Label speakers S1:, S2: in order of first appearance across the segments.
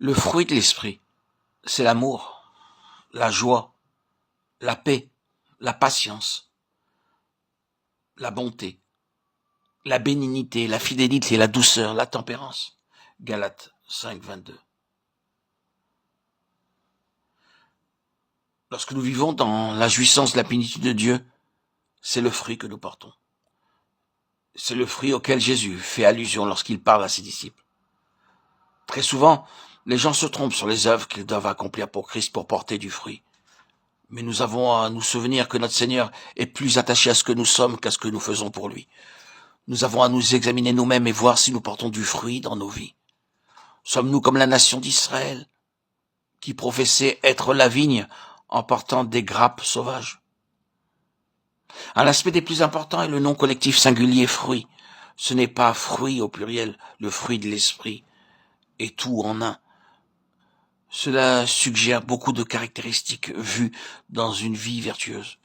S1: Le fruit de l'esprit, c'est l'amour, la joie, la paix, la patience, la bonté, la bénignité, la fidélité, la douceur, la tempérance. Galates 5, 22. Lorsque nous vivons dans la jouissance de la plénitude de Dieu, c'est le fruit que nous portons. C'est le fruit auquel Jésus fait allusion lorsqu'il parle à ses disciples. Très souvent, les gens se trompent sur les œuvres qu'ils doivent accomplir pour Christ pour porter du fruit. Mais nous avons à nous souvenir que notre Seigneur est plus attaché à ce que nous sommes qu'à ce que nous faisons pour lui. Nous avons à nous examiner nous-mêmes et voir si nous portons du fruit dans nos vies. Sommes-nous comme la nation d'Israël, qui professait être la vigne en portant des grappes sauvages? Un aspect des plus importants est le nom collectif singulier fruit. Ce n'est pas fruit au pluriel, le fruit de l'esprit, et tout en un. Cela suggère beaucoup de caractéristiques vues dans une vie vertueuse.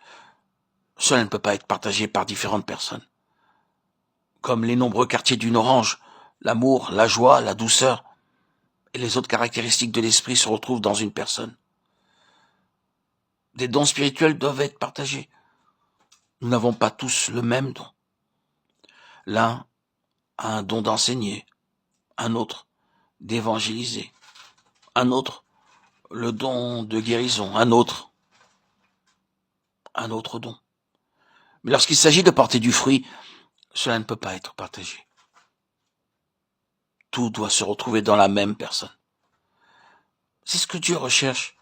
S1: Cela ne peut pas être partagé par différentes personnes. Comme les nombreux quartiers d'une orange, l'amour, la joie, la douceur et les autres caractéristiques de l'esprit se retrouvent dans une personne. Des dons spirituels doivent être partagés. Nous n'avons pas tous le même don. L'un a un don d'enseigner, un autre d'évangéliser, un autre le don de guérison, un autre don. Mais lorsqu'il s'agit de porter du fruit, cela ne peut pas être partagé. Tout doit se retrouver dans la même personne. C'est ce que Dieu recherche.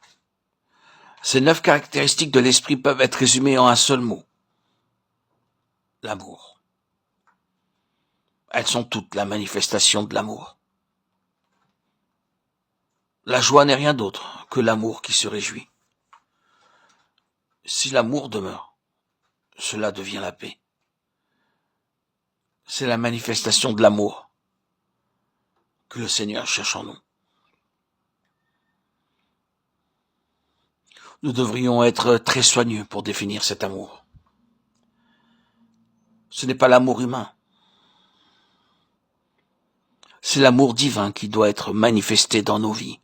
S1: Ces 9 caractéristiques de l'esprit peuvent être résumées en un seul mot. L'amour. Elles sont toutes la manifestation de l'amour. La joie n'est rien d'autre que l'amour qui se réjouit. Si l'amour demeure, cela devient la paix. C'est la manifestation de l'amour que le Seigneur cherche en nous. Nous devrions être très soigneux pour définir cet amour. Ce n'est pas l'amour humain. C'est l'amour divin qui doit être manifesté dans nos vies,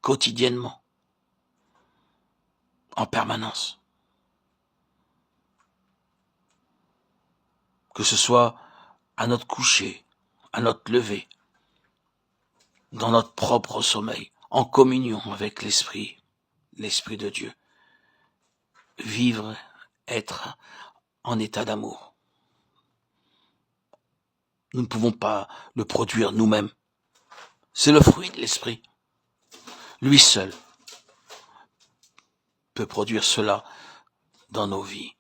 S1: quotidiennement, en permanence. Que ce soit à notre coucher, à notre lever, dans notre propre sommeil, en communion avec l'Esprit de Dieu. Vivre, être en état d'amour. Nous ne pouvons pas le produire nous-mêmes. C'est le fruit de l'Esprit. Lui seul peut produire cela dans nos vies.